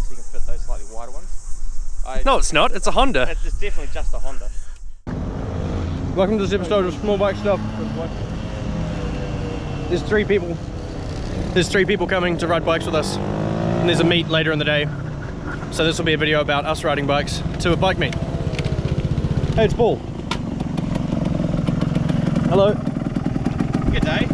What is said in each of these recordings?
so you can fit those slightly wider ones. No, it's not. It's a Honda. It's definitely just a Honda. Welcome to this episode of Small Bike Stuff. There's three people coming to ride bikes with us, and there's a meet later in the day. So this will be a video about us riding bikes to a bike meet. Hey, it's Paul. Hello. Good day.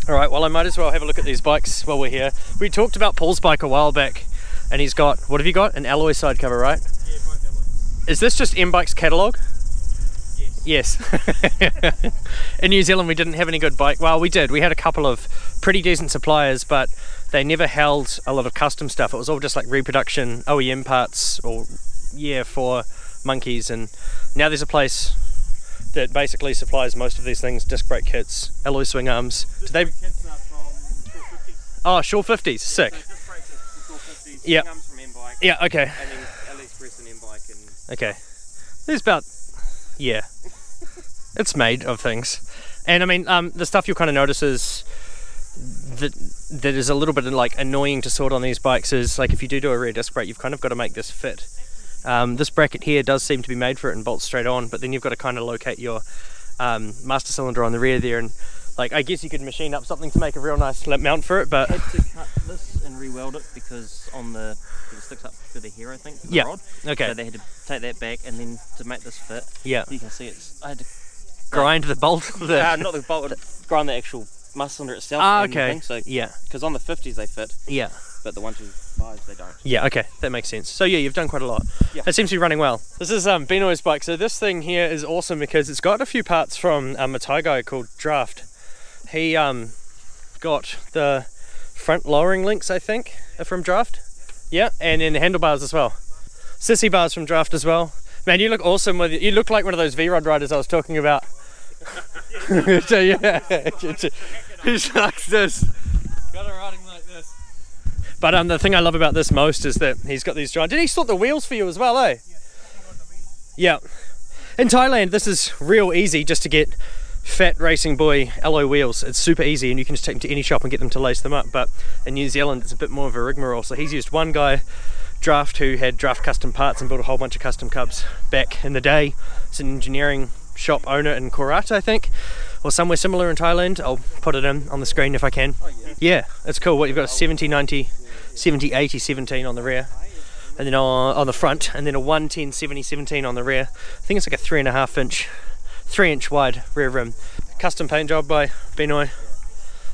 Alright, well I might as well have a look at these bikes while we're here. We talked about Paul's bike a while back, and he's got, what have you got? An alloy side cover, right? Yeah, both alloy. Is this just M-Bike's catalogue? Yes. Yes. In New Zealand we didn't have any good bike, well we did, we had a couple of pretty decent suppliers, but they never held a lot of custom stuff. It was all just like reproduction OEM parts, or yeah, for monkeys. And now there's a place that basically supplies most of these things: disc brake kits, alloy swing arms. Disc brake kits are from Shore 50s. Oh, Shore 50s, sick. So disc brakes are from Shore 50s, Yeah. swing arms from M-Bike. Yeah, okay. And then AliExpress and M-Bike. And Okay. There's about, yeah. It's made of things. And I mean, the stuff you'll kind of notice is that is a little bit like annoying to sort on these bikes is like if you do a rear disc brake, you've kind of got to make this fit. This bracket here does seem to be made for it and bolts straight on, but then you've got to kind of locate your master cylinder on the rear there, and like I guess you could machine up something to make a real nice lip mount for it, but I had to cut this and re-weld it because on the it sticks up further here, I think, for the yeah, rod. okay, So they had to take that back, and then to make this fit, yeah, you can see I had to grind the bolt. not the bolt, grind the actual master cylinder itself. Ah, and the okay, thing, so yeah, because on the 50s they fit, yeah. but the 125s they don't. Yeah, okay, that makes sense. So yeah, you've done quite a lot. Yeah. It seems to be running well. This is Benoy's bike. So this thing here is awesome because it's got a few parts from a Thai guy called Draft. He got the front lowering links, I think, are from Draft. Yeah, and then the handlebars as well. Sissy bars from Draft as well. Man, you look awesome with it. You look like one of those V-Rod riders I was talking about. So yeah, he likes this. Got it riding like this. But the thing I love about this most is that he's got these giant... Did he sort the wheels for you as well, eh? Yeah. In Thailand, this is real easy just to get fat racing boy alloy wheels. It's super easy and you can just take them to any shop and get them to lace them up. But in New Zealand, it's a bit more of a rigmarole. So he's used one guy, Draft, who had Draft custom parts and built a whole bunch of custom cubs back in the day. It's an engineering shop owner in Korat, I think, or somewhere similar in Thailand. I'll put it in on the screen if I can. Oh, yeah. Yeah, it's cool. What you've got: 70, 90, 70, 80, 17 on the rear, and then on the front, and then a 110, 70, 17 on the rear. I think it's like a 3 inch wide rear rim. Custom paint job by Benoy.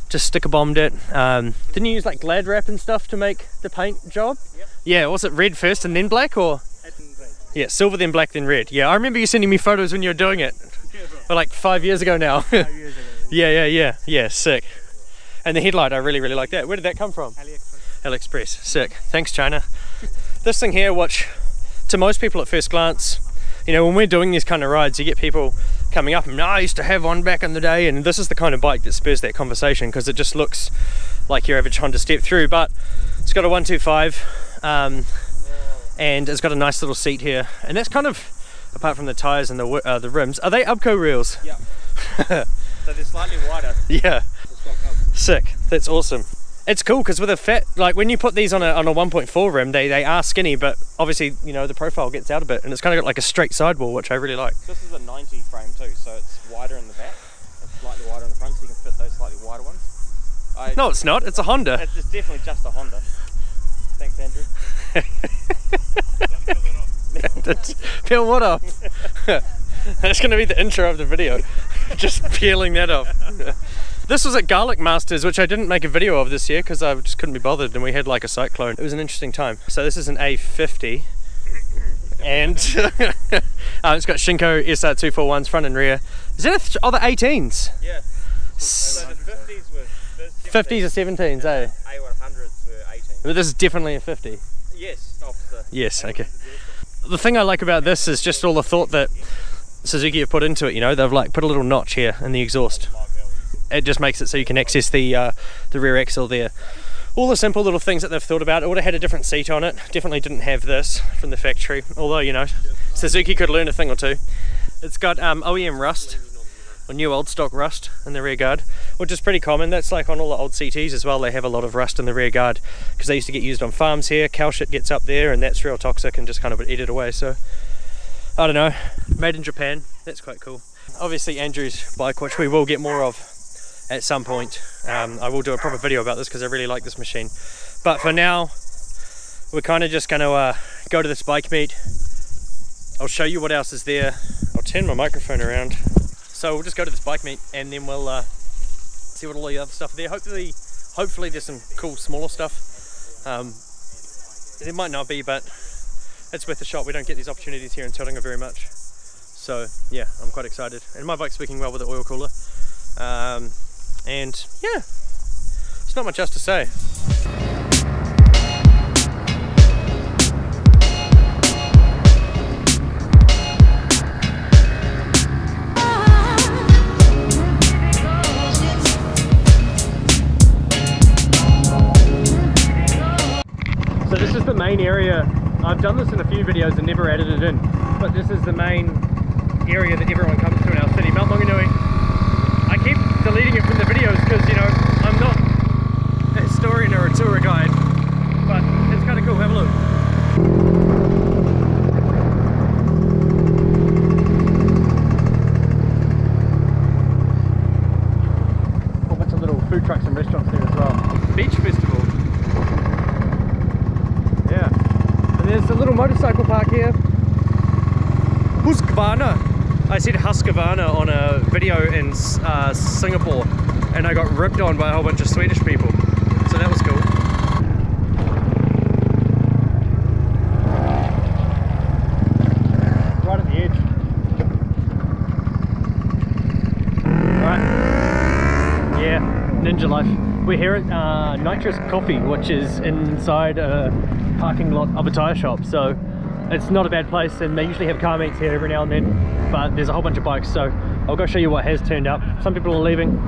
Just sticker bombed it. Didn't you use like Glad wrap and stuff to make the paint job? Yep. Yeah, was it red first and then black, or? Yeah, silver then black then red. Yeah, I remember you sending me photos when you were doing it. Or like 5 years ago now. 5 years ago. Yeah, sick. And the headlight, I really like that. Where did that come from? AliExpress. Sick. Thanks, China. This thing here, which to most people at first glance, you know, when we're doing these kind of rides, you get people coming up and, I used to have one back in the day, and this is the kind of bike that spurs that conversation because it just looks like your average Honda step through, but it's got a 125, and it's got a nice little seat here, and that's kind of, apart from the tyres and the rims, are they Ubco reels? Yeah. So they're slightly wider. Yeah. Sick. That's awesome. It's cool because with a fat, like when you put these on a 1.4 rim, they are skinny, but obviously, you know, the profile gets out a bit, and it's kind of got like a straight sidewall, which I really like. This is a 90 frame too, so it's wider in the back, it's slightly wider in the front, so you can fit those slightly wider ones. No, it's not. It's a Honda. It's definitely just a Honda. Thanks, Andrew. Peel what off? That's going to be the intro of the video. Just peeling that off. This was at Garlic Masters, which I didn't make a video of this year because I just couldn't be bothered, and we had like a cyclone. It was an interesting time. So this is an A50, and it's got Shinko SR241s front and rear. Is that the 18s? Yeah. So the 50s were 50s or 17s, eh? A100s were But this is definitely a 50. Yes. Yes, okay. The thing I like about this is just all the thought that Suzuki have put into it, you know. They've like put a little notch here in the exhaust. It just makes it so you can access the rear axle there. All the simple little things that they've thought about. It would have had a different seat on it. Definitely didn't have this from the factory, although, you know, Suzuki could learn a thing or two. It's got OEM rust, or new old stock rust in the rear guard, which is pretty common. That's like on all the old CTs as well. They have a lot of rust in the rear guard because they used to get used on farms here. Cow shit gets up there and that's real toxic and just kind of eat it away. So I don't know, made in Japan, that's quite cool. Obviously Andrew's bike, which we will get more of at some point. I will do a proper video about this because I really like this machine. But for now, we're kind of just going to go to this bike meet. I'll show you what else is there. I'll turn my microphone around. So we'll just go to this bike meet and then we'll see what all the other stuff are there. Hopefully there's some cool smaller stuff. There might not be, but it's worth a shot. We don't get these opportunities here in Tauranga very much. So yeah, I'm quite excited. And my bike's working well with the oil cooler. And yeah, there's not much else to say. So this is the main area. I've done this in a few videos and never added it in, but this is the main area that everyone comes to in our city, Mount Maunganui. I keep deleting it from the videos because, you know, I'm not a historian or a tour guide, but it's kind of cool. Have a look. A whole bunch of little food trucks and restaurants there as well. Beach festival. Yeah. And there's a little motorcycle park here. Husqvarna. I said Husqvarna on a video in Singapore and I got ripped on by a whole bunch of Swedish people, so that was cool. Right at the edge. Right. Yeah, Ninja Life. We're here at Nitrous Coffee, which is inside a parking lot of a tyre shop, so it's not a bad place, and they usually have car meets here every now and then, but there's a whole bunch of bikes, so I'll go show you what has turned up. Some people are leaving.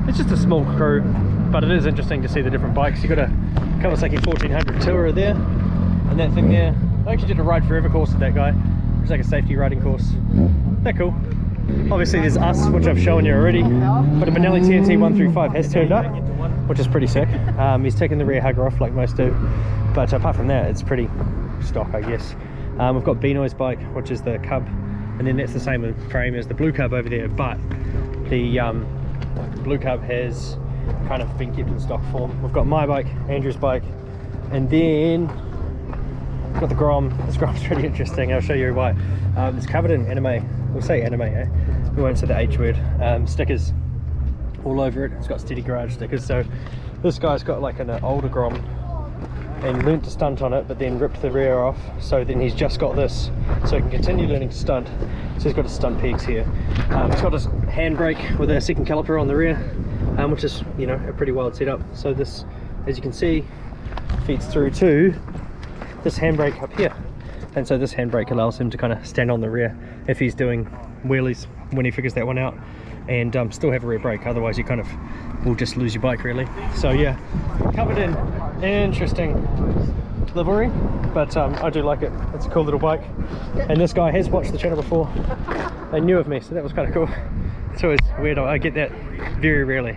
It's just a small crew, but it is interesting to see the different bikes. You've got a Kawasaki 1400 Tourer there, and that thing there. I actually did a Ride Forever course with that guy. It's like a safety riding course. That cool. Obviously there's us, which I've shown you already, but a Benelli TNT 135 has turned up, which is pretty sick. He's taken the rear hugger off like most do, but apart from that, it's pretty stock, I guess. We've got Beanoy's bike, which is the Cub, and then that's the same frame as the Blue Cub over there, but the Blue Cub has kind of been kept in stock form. We've got my bike, Andrew's bike, and then we've got the Grom. This Grom's pretty interesting. I'll show you why. It's covered in anime. We'll say anime, eh? We won't say the H word. Stickers all over it. It's got Steady Garage stickers. So this guy's got like an older Grom and learnt to stunt on it, but then ripped the rear off, so then he's just got this, so he can continue learning to stunt. So he's got his stunt pegs here. It's got his handbrake with a second caliper on the rear, which is, you know, a pretty wild setup. So this, as you can see, feeds through to this handbrake up here, and so this handbrake allows him to kind of stand on the rear if he's doing wheelies when he figures that one out, and still have a rear brake. Otherwise you kind of will just lose your bike really. So yeah, covered in interesting livery, but I do like it. It's a cool little bike, and this guy has watched the channel before and knew of me, so that was kind of cool. It's always weird. I get that very rarely,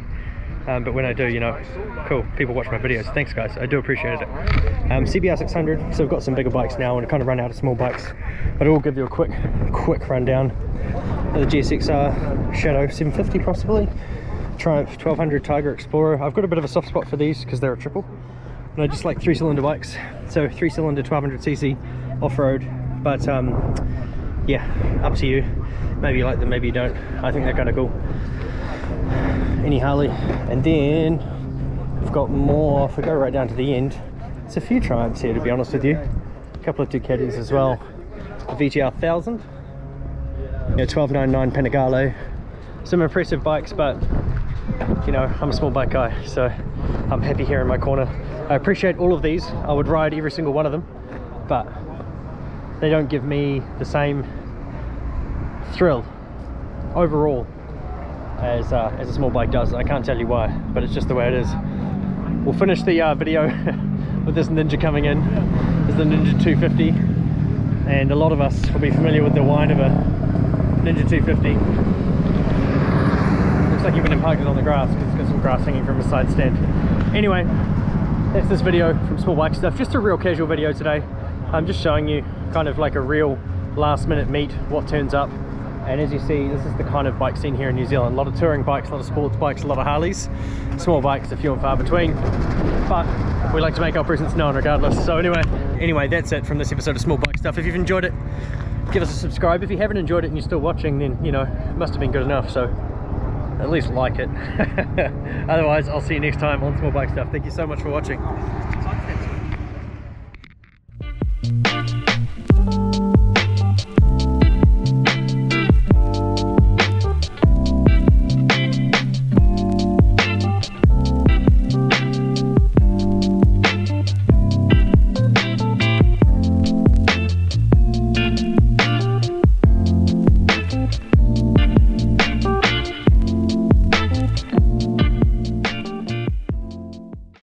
but when I do, you know, cool, people watch my videos. Thanks guys, I do appreciate it. CBR 600, so we've got some bigger bikes now and kind of run out of small bikes, but I will give you a quick rundown of the GSXR Shadow 750 possibly, Triumph 1200 Tiger Explorer. I've got a bit of a soft spot for these because they're a triple, and I just like 3-cylinder bikes, so 3-cylinder 1200cc off-road, but yeah, up to you. Maybe you like them, maybe you don't. I think they're kind of cool. Any Harley, and then we've got more. If we go right down to the end, there's a few Triumphs here, to be honest with you. A couple of Ducatis as well. The VTR 1000, yeah, 1299 Panigale. Some impressive bikes, but you know, I'm a small bike guy, so I'm happy here in my corner. I appreciate all of these. I would ride every single one of them, but they don't give me the same thrill overall as a small bike does. I can't tell you why, but it's just the way it is. We'll finish the video with this Ninja coming in. This is the Ninja 250, and a lot of us will be familiar with the whine of a Ninja 250. Looks like you've been parked it on the grass because it's got some grass hanging from a side stand. Anyway, that's this video from Small Bike Stuff. Just a real casual video today. I'm just showing you kind of like a real last minute meet, what turns up. And as you see, this is the kind of bike scene here in New Zealand. A lot of touring bikes, a lot of sports bikes, a lot of Harleys. Small bikes, a few and far between. But we like to make our presence known regardless. So anyway, that's it from this episode of Small Bike Stuff. If you've enjoyed it, give us a subscribe. If you haven't enjoyed it and you're still watching, then, you know, it must have been good enough. So at least like it. Otherwise, I'll see you next time on Small Bike Stuff. Thank you so much for watching.